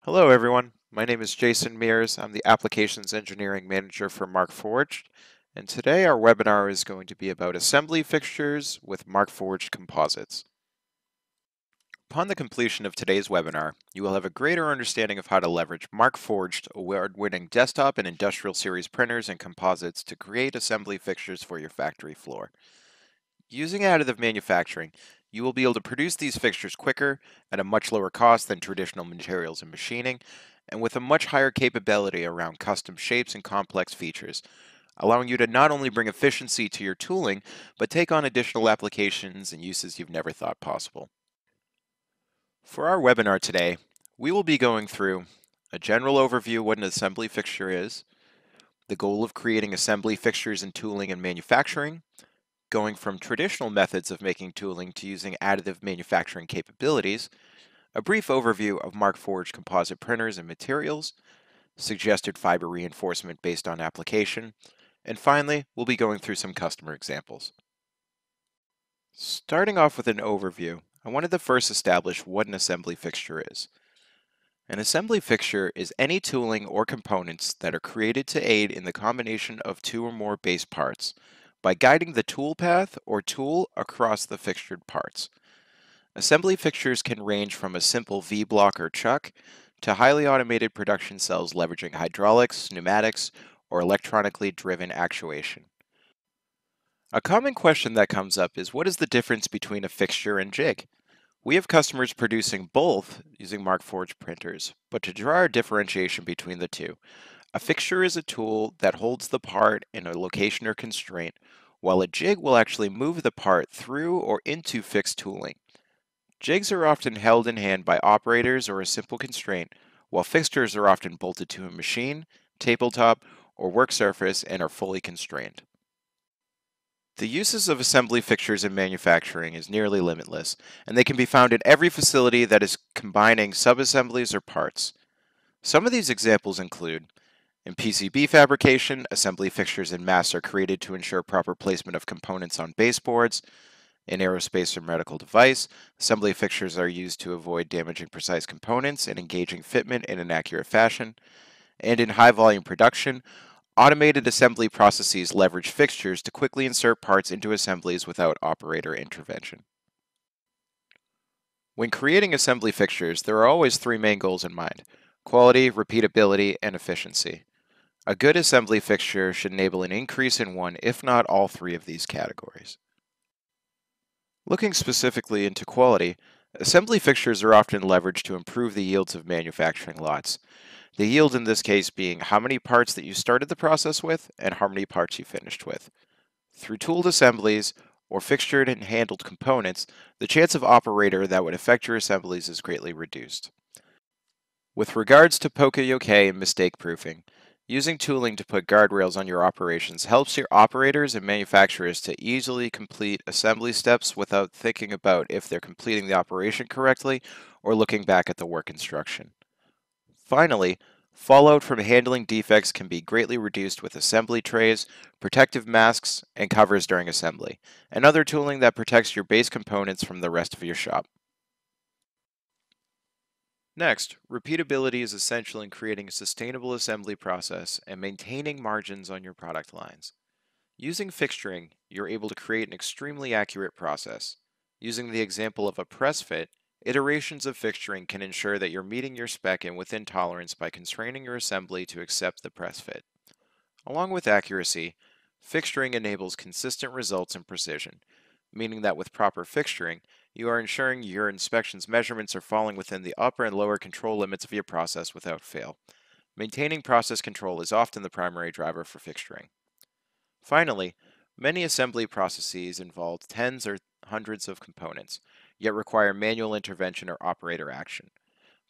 Hello everyone, my name is Jason Mears. I'm the Applications Engineering Manager for Markforged, and today our webinar is going to be about assembly fixtures with Markforged composites. Upon the completion of today's webinar, you will have a greater understanding of how to leverage Markforged award-winning desktop and industrial series printers and composites to create assembly fixtures for your factory floor. Using additive manufacturing, you will be able to produce these fixtures quicker at a much lower cost than traditional materials and machining, and with a much higher capability around custom shapes and complex features, allowing you to not only bring efficiency to your tooling, but take on additional applications and uses you've never thought possible. For our webinar today, we will be going through a general overview of what an assembly fixture is, the goal of creating assembly fixtures in tooling and manufacturing, going from traditional methods of making tooling to using additive manufacturing capabilities, a brief overview of Markforged composite printers and materials, suggested fiber reinforcement based on application, and finally, we'll be going through some customer examples. Starting off with an overview, I wanted to first establish what an assembly fixture is. An assembly fixture is any tooling or components that are created to aid in the combination of two or more base parts by guiding the tool path or tool across the fixtured parts. Assembly fixtures can range from a simple V-block or chuck to highly automated production cells leveraging hydraulics, pneumatics, or electronically driven actuation. A common question that comes up is what is the difference between a fixture and jig? We have customers producing both using Markforged printers, but to draw our differentiation between the two, a fixture is a tool that holds the part in a location or constraint, while a jig will actually move the part through or into fixed tooling. Jigs are often held in hand by operators or a simple constraint, while fixtures are often bolted to a machine, tabletop, or work surface and are fully constrained. The uses of assembly fixtures in manufacturing is nearly limitless, and they can be found in every facility that is combining subassemblies or parts. Some of these examples include in PCB fabrication, assembly fixtures and masks are created to ensure proper placement of components on baseboards. In aerospace or medical device, assembly fixtures are used to avoid damaging precise components and engaging fitment in an accurate fashion. And in high volume production, automated assembly processes leverage fixtures to quickly insert parts into assemblies without operator intervention. When creating assembly fixtures, there are always three main goals in mind: quality, repeatability, and efficiency. A good assembly fixture should enable an increase in one, if not all three of these categories. Looking specifically into quality, assembly fixtures are often leveraged to improve the yields of manufacturing lots. The yield in this case being how many parts that you started the process with and how many parts you finished with. Through tooled assemblies or fixtured and handled components, the chance of operator that would affect your assemblies is greatly reduced. With regards to poka-yoke and mistake proofing, using tooling to put guardrails on your operations helps your operators and manufacturers to easily complete assembly steps without thinking about if they're completing the operation correctly or looking back at the work instruction. Finally, fallout from handling defects can be greatly reduced with assembly trays, protective masks, and covers during assembly, and other tooling that protects your base components from the rest of your shop. Next, repeatability is essential in creating a sustainable assembly process and maintaining margins on your product lines. Using fixturing, you're able to create an extremely accurate process. Using the example of a press fit, iterations of fixturing can ensure that you're meeting your spec and within tolerance by constraining your assembly to accept the press fit. Along with accuracy, fixturing enables consistent results and precision, meaning that with proper fixturing, you are ensuring your inspection's measurements are falling within the upper and lower control limits of your process without fail. Maintaining process control is often the primary driver for fixturing. Finally, many assembly processes involve tens or hundreds of components, yet require manual intervention or operator action.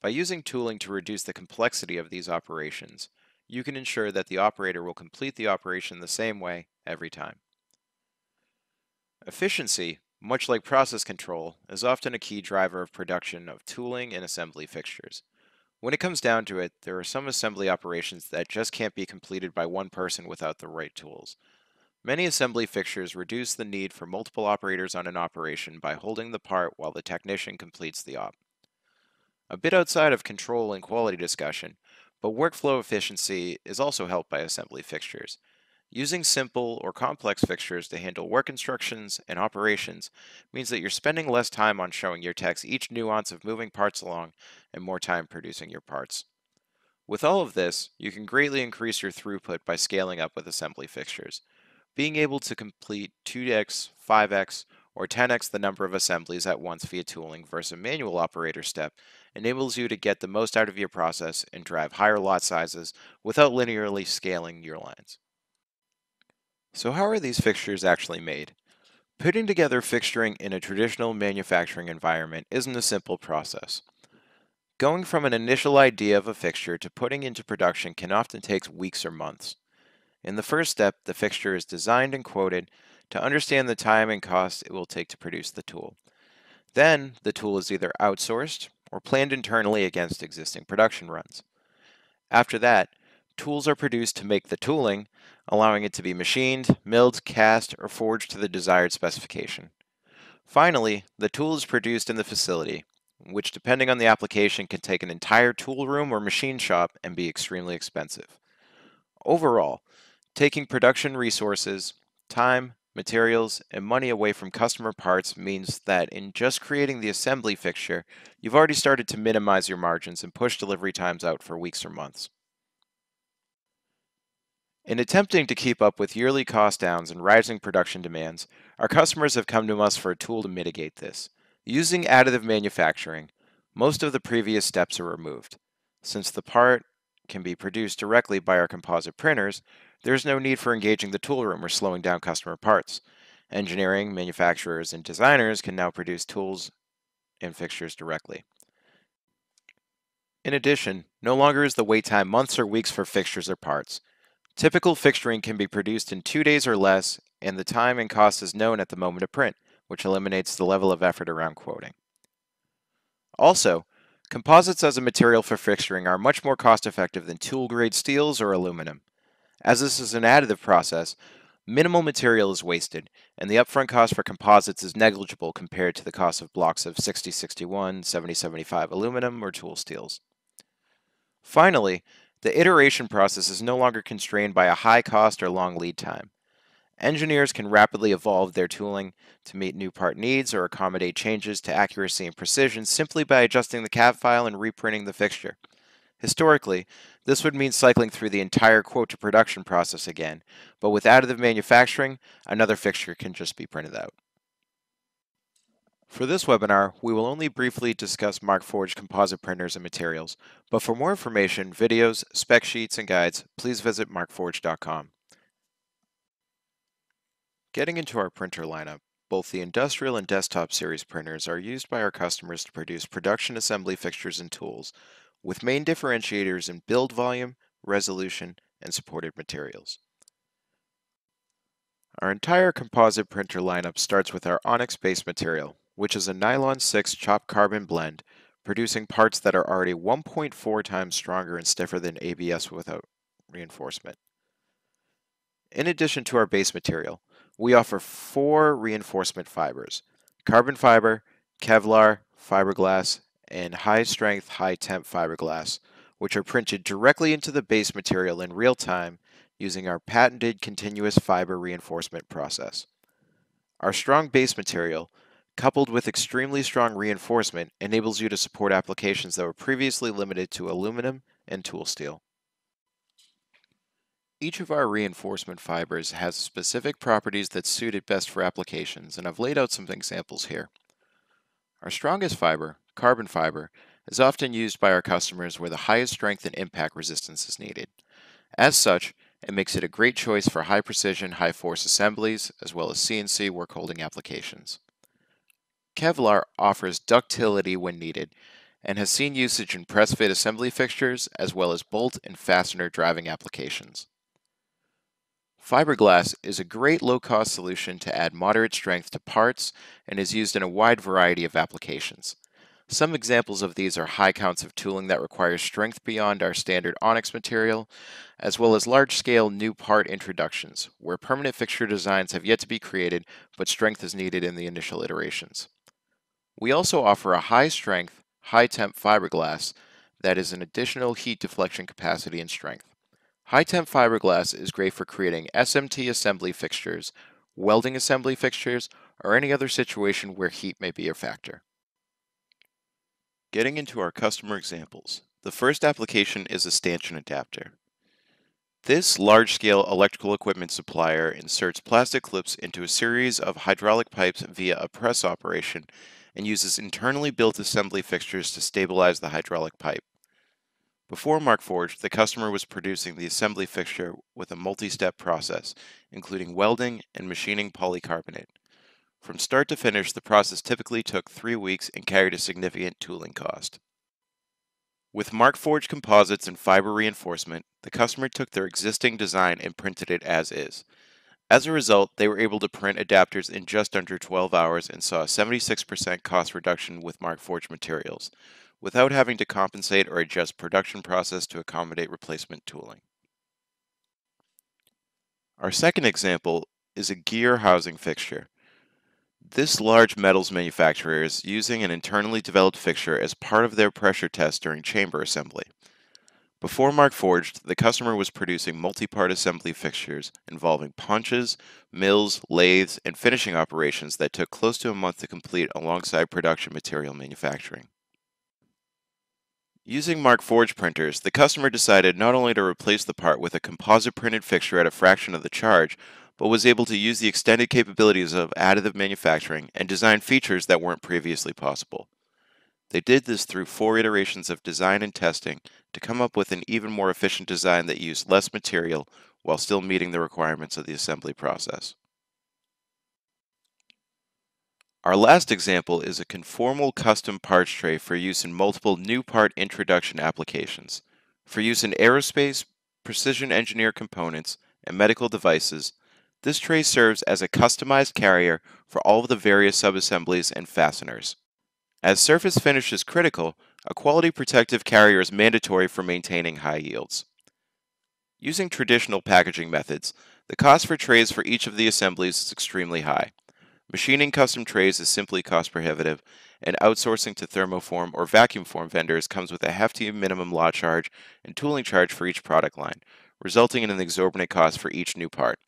By using tooling to reduce the complexity of these operations, you can ensure that the operator will complete the operation the same way every time. Efficiency, much like process control, is often a key driver of production of tooling and assembly fixtures. When it comes down to it, there are some assembly operations that just can't be completed by one person without the right tools. Many assembly fixtures reduce the need for multiple operators on an operation by holding the part while the technician completes the op. a bit outside of control and quality discussion, but workflow efficiency is also helped by assembly fixtures. Using simple or complex fixtures to handle work instructions and operations means that you're spending less time on showing your techs each nuance of moving parts along and more time producing your parts. With all of this, you can greatly increase your throughput by scaling up with assembly fixtures. Being able to complete 2x, 5x, or 10x the number of assemblies at once via tooling versus a manual operator step enables you to get the most out of your process and drive higher lot sizes without linearly scaling your lines. So how are these fixtures actually made? Putting together fixturing in a traditional manufacturing environment isn't a simple process. Going from an initial idea of a fixture to putting into production can often take weeks or months. In the first step, the fixture is designed and quoted to understand the time and cost it will take to produce the tool. Then, the tool is either outsourced or planned internally against existing production runs. After that, tools are produced to make the tooling, allowing it to be machined, milled, cast, or forged to the desired specification. Finally, the tool is produced in the facility, which depending on the application can take an entire tool room or machine shop and be extremely expensive. Overall, taking production resources, time, materials, and money away from customer parts means that in just creating the assembly fixture, you've already started to minimize your margins and push delivery times out for weeks or months. In attempting to keep up with yearly cost downs and rising production demands, our customers have come to us for a tool to mitigate this. Using additive manufacturing, most of the previous steps are removed. Since the part can be produced directly by our composite printers, there is no need for engaging the toolroom or slowing down customer parts. Engineering, manufacturers, and designers can now produce tools and fixtures directly. In addition, no longer is the wait time months or weeks for fixtures or parts. Typical fixturing can be produced in 2 days or less, and the time and cost is known at the moment of print, which eliminates the level of effort around quoting. Also, composites as a material for fixturing are much more cost-effective than tool-grade steels or aluminum. As this is an additive process, minimal material is wasted, and the upfront cost for composites is negligible compared to the cost of blocks of 6061, 7075 aluminum, or tool steels. Finally, the iteration process is no longer constrained by a high cost or long lead time. Engineers can rapidly evolve their tooling to meet new part needs or accommodate changes to accuracy and precision simply by adjusting the CAD file and reprinting the fixture. Historically, this would mean cycling through the entire quote to production process again, but with additive manufacturing, another fixture can just be printed out. For this webinar, we will only briefly discuss Markforged composite printers and materials, but for more information, videos, spec sheets, and guides, please visit markforged.com. Getting into our printer lineup, both the industrial and desktop series printers are used by our customers to produce production assembly fixtures and tools, with main differentiators in build volume, resolution, and supported materials. Our entire composite printer lineup starts with our Onyx base material, which is a nylon 6 chopped carbon blend, producing parts that are already 1.4 times stronger and stiffer than ABS without reinforcement. In addition to our base material, we offer 4 reinforcement fibers: carbon fiber, Kevlar, fiberglass, and high-strength, high-temp fiberglass, which are printed directly into the base material in real time using our patented continuous fiber reinforcement process. Our strong base material, coupled with extremely strong reinforcement, enables you to support applications that were previously limited to aluminum and tool steel. Each of our reinforcement fibers has specific properties that suit it best for applications, and I've laid out some examples here. Our strongest fiber, carbon fiber, is often used by our customers where the highest strength and impact resistance is needed. As such, it makes it a great choice for high precision, high force assemblies, as well as CNC work holding applications. Kevlar offers ductility when needed, and has seen usage in press fit assembly fixtures, as well as bolt and fastener driving applications. Fiberglass is a great low-cost solution to add moderate strength to parts and is used in a wide variety of applications. Some examples of these are high counts of tooling that requires strength beyond our standard Onyx material, as well as large-scale new part introductions, where permanent fixture designs have yet to be created, but strength is needed in the initial iterations. We also offer a high-strength, high-temp fiberglass that is an additional heat deflection capacity and strength. High-temp fiberglass is great for creating SMT assembly fixtures, welding assembly fixtures, or any other situation where heat may be a factor. Getting into our customer examples, the first application is a stanchion adapter. This large-scale electrical equipment supplier inserts plastic clips into a series of hydraulic pipes via a press operation and uses internally built assembly fixtures to stabilize the hydraulic pipe. Before Markforged, the customer was producing the assembly fixture with a multi-step process, including welding and machining polycarbonate. From start to finish, the process typically took 3 weeks and carried a significant tooling cost. With Markforged composites and fiber reinforcement, the customer took their existing design and printed it as is. As a result, they were able to print adapters in just under 12 hours and saw a 76% cost reduction with Markforged materials, without having to compensate or adjust production process to accommodate replacement tooling. Our second example is a gear housing fixture. This large metals manufacturer is using an internally developed fixture as part of their pressure test during chamber assembly. Before Markforged, the customer was producing multi-part assembly fixtures involving punches, mills, lathes, and finishing operations that took close to a month to complete alongside production material manufacturing. Using Markforged printers, the customer decided not only to replace the part with a composite printed fixture at a fraction of the charge, but was able to use the extended capabilities of additive manufacturing and design features that weren't previously possible. They did this through 4 iterations of design and testing to come up with an even more efficient design that used less material while still meeting the requirements of the assembly process. Our last example is a conformal custom parts tray for use in multiple new part introduction applications. For use in aerospace, precision engineer components, and medical devices, this tray serves as a customized carrier for all of the various subassemblies and fasteners. As surface finish is critical, a quality protective carrier is mandatory for maintaining high yields. Using traditional packaging methods, the cost for trays for each of the assemblies is extremely high. Machining custom trays is simply cost prohibitive, and outsourcing to thermoform or vacuum form vendors comes with a hefty minimum lot charge and tooling charge for each product line, resulting in an exorbitant cost for each new part.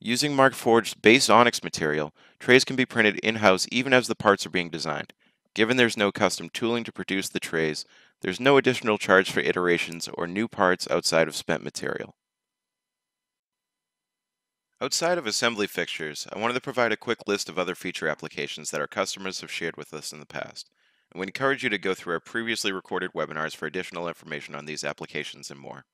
Using Markforged's base onyx material, trays can be printed in-house even as the parts are being designed. Given there's no custom tooling to produce the trays, there's no additional charge for iterations or new parts outside of spent material. Outside of assembly fixtures, I wanted to provide a quick list of other feature applications that our customers have shared with us in the past, and we encourage you to go through our previously recorded webinars for additional information on these applications and more.